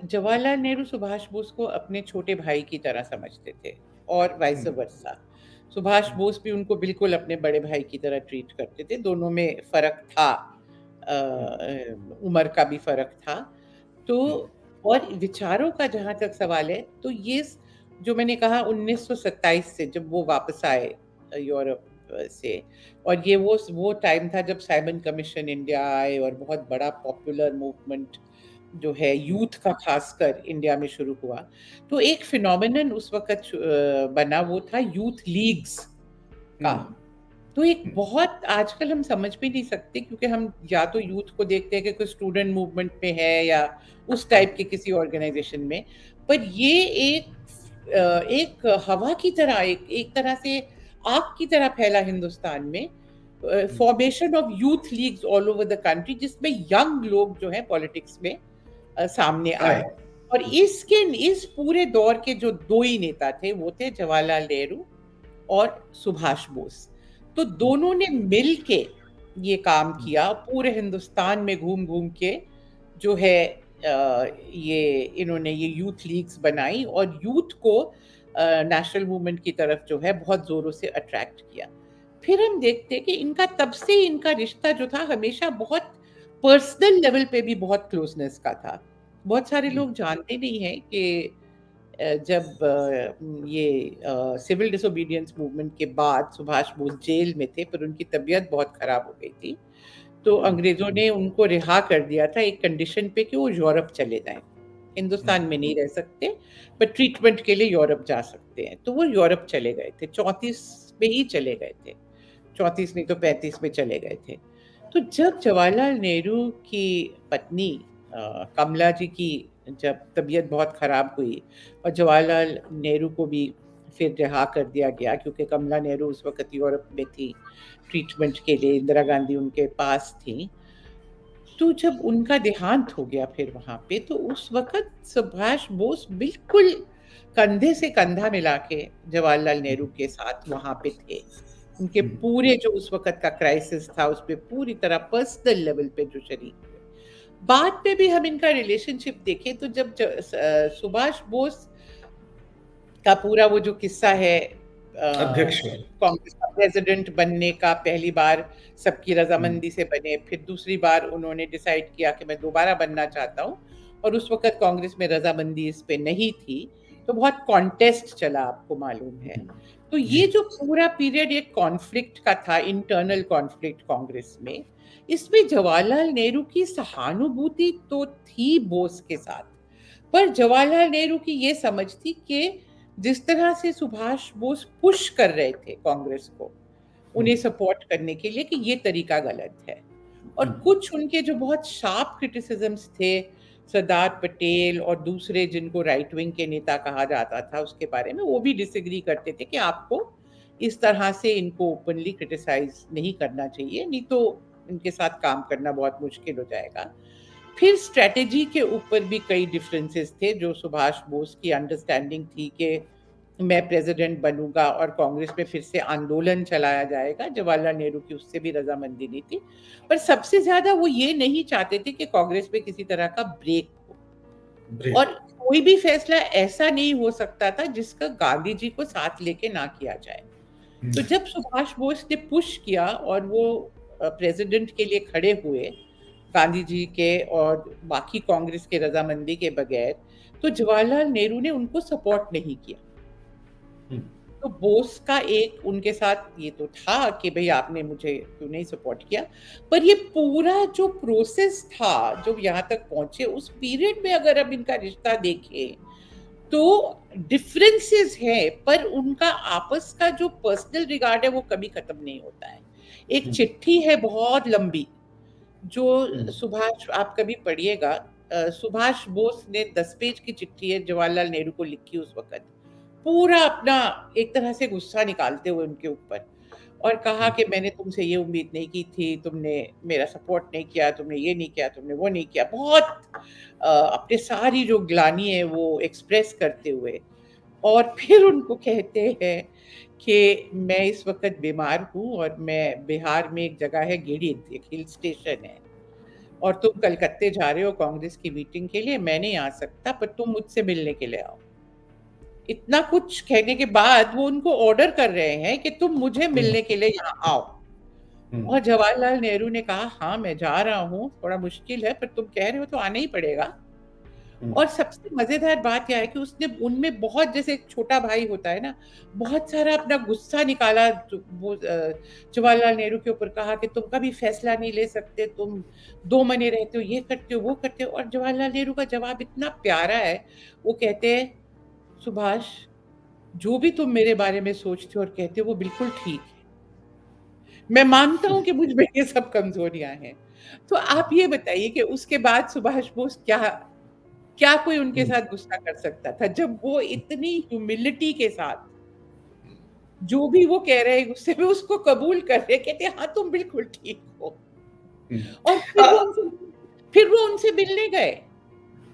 जवाहरलाल नेहरू सुभाष बोस को अपने छोटे भाई की तरह समझते थे और वाइस हुँ, वर्सा। सुभाष हुँ, बोस भी उनको बिल्कुल अपने बड़े भाई की तरह ट्रीट करते थे। दोनों में फ़र्क था। हुँ, उम्र का भी फ़र्क था। तो हुँ, और विचारों का जहाँ तक सवाल है, तो ये जो मैंने कहा 1927 से जब वो वापस आए यूरोप से, और ये वो टाइम था जब साइमन कमीशन इंडिया आए और बहुत बड़ा पॉपुलर मूवमेंट जो है हुँ, यूथ का खासकर इंडिया में शुरू हुआ। तो एक फिनोमेनन उस वक़्त बना, वो था यूथ लीग्स हुँ, का। तो एक हुँ, बहुत आजकल हम समझ भी नहीं सकते, क्योंकि हम या तो यूथ को देखते हैं कि कोई स्टूडेंट मूवमेंट में है या उस टाइप के किसी ऑर्गेनाइजेशन में। पर ये एक हवा की तरह, एक एक तरह से आग की तरह फैला हिंदुस्तान में। हुँ, formation of youth leagues all over the country, जिसमें यंग लोग जो है पॉलिटिक्स में सामने आए। आए। और हुँ, इस पूरे दौर के जो दो ही नेता थे, वो थे जवाहरलाल नेहरू और सुभाष बोस। तो हुँ, दोनों ने मिल के ये काम हुँ, किया, पूरे हिंदुस्तान में घूम-घूम के जो है ये इन्होंने ये यूथ लीग्स बनाई और यूथ को नेशनल मूवमेंट की तरफ जो है बहुत ज़ोरों से अट्रैक्ट किया। फिर हम देखते हैं कि इनका तब से इनका रिश्ता जो था हमेशा बहुत पर्सनल लेवल पे भी बहुत क्लोज़नेस का था। बहुत सारे हुँ, लोग जानते नहीं हैं कि जब ये सिविल डिसोबीडियंस मूवमेंट के बाद सुभाष बोस जेल में थे, पर उनकी तबीयत बहुत खराब हो गई थी। तो हुँ, अंग्रेज़ों ने उनको रिहा कर दिया था एक कंडीशन पे कि वो यूरोप चले जाएँ। हुँ, हिंदुस्तान में नहीं रह सकते, पर ट्रीटमेंट के लिए यूरोप जा सकते हैं। तो वो यूरोप चले गए थे, 34 में ही चले गए थे। 34 नहीं तो 35 में चले गए थे। तो जब जवाहरलाल नेहरू की पत्नी कमला जी की जब तबीयत बहुत खराब हुई और जवाहरलाल नेहरू को भी फिर रिहा कर दिया गया, क्योंकि कमला नेहरू उस वक़्त यूरोप में थी ट्रीटमेंट के लिए, इंदिरा गांधी उनके पास थी। तो जब उनका देहांत हो गया फिर वहाँ पे, तो उस वक़्त सुभाष बोस बिल्कुल कंधे से कंधा मिला के जवाहरलाल नेहरू के साथ वहाँ पे थे। उनके हुँ, पूरे जो उस वक़्त का क्राइसिस था, उसपे पूरी तरह पर्सनल लेवल पे जो शरीक हुए। बाद में भी हम इनका रिलेशनशिप देखें तो जब सुभाष बोस का पूरा वो जो किस्सा है अध्यक्ष हुए। कांग्रेस का प्रेसिडेंट बनने का, पहली बार सबकी हुँ, रजामंदी से बने, फिर दूसरी बार उन्होंने डिसाइड किया कि मैं दोबारा बनना चाहता हूँ, और उस वक़्त कांग्रेस में रजामंदी इस पे नहीं थी, तो बहुत कॉन्टेस्ट चला, आपको मालूम है। हुँ, तो जी, ये जो पूरा पीरियड एक कॉन्फ्लिक्ट का था, इंटरनल कॉन्फ्लिक्ट कांग्रेस में, इसमें जवाहरलाल नेहरू की सहानुभूति तो थी बोस के साथ, पर जवाहरलाल नेहरू की ये समझ थी कि जिस तरह से सुभाष बोस पुश कर रहे थे कांग्रेस को हुँ, उन्हें सपोर्ट करने के लिए कि ये तरीका गलत है, और हुँ, कुछ उनके जो बहुत शार्प क्रिटिसिज्म्स थे सरदार पटेल और दूसरे जिनको राइट विंग के नेता कहा जाता था उसके बारे में, वो भी डिसएग्री करते थे कि आपको इस तरह से इनको ओपनली क्रिटिसाइज नहीं करना चाहिए, नहीं तो इनके साथ काम करना बहुत मुश्किल हो जाएगा। फिर स्ट्रैटेजी के ऊपर भी कई डिफरेंसेस थे, जो सुभाष बोस की अंडरस्टैंडिंग थी कि मैं प्रेसिडेंट बनूंगा और कांग्रेस में फिर से आंदोलन चलाया जाएगा। जवाहरलाल नेहरू की उससे भी रजामंदी नहीं थी, पर सबसे ज्यादा वो ये नहीं चाहते थे कि कांग्रेस में किसी तरह का ब्रेक हो, ब्रेक। और कोई भी फैसला ऐसा नहीं हो सकता था जिसका गांधी जी को साथ लेके ना किया जाए। हुँ, तो जब सुभाष बोस ने पुश किया और वो प्रेसिडेंट के लिए खड़े हुए गांधी जी के और बाकी कांग्रेस के रजामंदी के बगैर, तो जवाहरलाल नेहरू ने उनको सपोर्ट नहीं किया। हुँ, तो बोस का एक उनके साथ ये तो था कि भई आपने मुझे क्यों नहीं सपोर्ट किया, पर ये पूरा जो प्रोसेस था, जो यहाँ तक पहुँचे, उस पीरियड में अगर अब इनका रिश्ता देखें, तो डिफरेंसेस हैं, पर उनका आपस का जो पर्सनल रिगार्ड है वो कभी खत्म नहीं होता है। एक हुँ, चिट्ठी है बहुत लंबी, हुँ, जो सुभाष, आप कभी पढ़िएगा, सुभाष बोस ने 10 पेज की चिट्ठी है जवाहरलाल नेहरू को लिखी उस वक़्त। पूरा अपना एक तरह से गुस्सा निकालते हुए उनके ऊपर, और कहा हुँ, कि मैंने तुमसे ये उम्मीद नहीं की थी, तुमने मेरा सपोर्ट नहीं किया, तुमने ये नहीं किया, तुमने वो नहीं किया। बहुत अपनी सारी जो ग्लानि है वो एक्सप्रेस करते हुए, और फिर उनको कहते हैं कि मैं इस वक़्त बीमार हूँ और मैं बिहार में एक जगह है गिरिडि, एक हिल स्टेशन है। और तुम कलकत्ते जा रहे हो कांग्रेस की मीटिंग के लिए, मैं नहीं आ सकता, पर तुम मुझसे मिलने के लिए आओ। इतना कुछ कहने के बाद वो उनको ऑर्डर कर रहे हैं कि तुम मुझे मिलने के लिए यहाँ आओ। और जवाहरलाल नेहरू ने कहा, हाँ मैं जा रहा हूँ, थोड़ा मुश्किल है, पर तुम कह रहे हो तो आना ही पड़ेगा। और सबसे मजेदार बात यह है कि उसने उनमें बहुत, जैसे एक छोटा भाई होता है ना, बहुत सारा अपना गुस्सा निकाला। वो जवाहरलाल नेहरू के ऊपर कहा कि तुम कभी फैसला नहीं ले सकते, तुम दो महीने रहते हो, ये करते हो, वो करते हो। और जवाहरलाल नेहरू का जवाब इतना प्यारा है, वो कहते हैं, सुभाष, जो भी तुम मेरे बारे में सोचते हो और कहते हो वो बिल्कुल ठीक है। मैं मानता हूं कि मुझ में ये सब कमजोरियां हैं। तो आप ये बताइए कि उसके बाद सुभाष बोस क्या क्या कोई उनके साथ गुस्सा कर सकता था, जब वो इतनी ह्यूमिलिटी के साथ जो भी वो कह रहे हैं गुस्से में उसको कबूल कर रहे, कहते हाँ तुम बिल्कुल ठीक हो। और फिर वो उनसे मिलने गए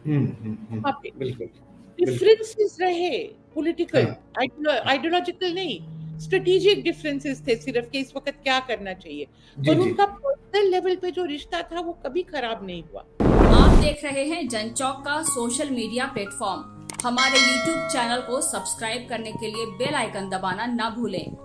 वहां पे। बिल्कुल, बिल्कुल। डिफरेंसेस रहे, पॉलिटिकल, आइडियोलॉजिकल नहीं, स्ट्रेटेजिक डिफरेंसेस थे सिर्फ, कि इस वक्त क्या करना चाहिए, जी, पर जी। उनका पर्सनल लेवल पे जो रिश्ता था वो कभी खराब नहीं हुआ। आप देख रहे हैं जनचौक का सोशल मीडिया प्लेटफॉर्म। हमारे YouTube चैनल को सब्सक्राइब करने के लिए बेल आइकन दबाना ना भूलें।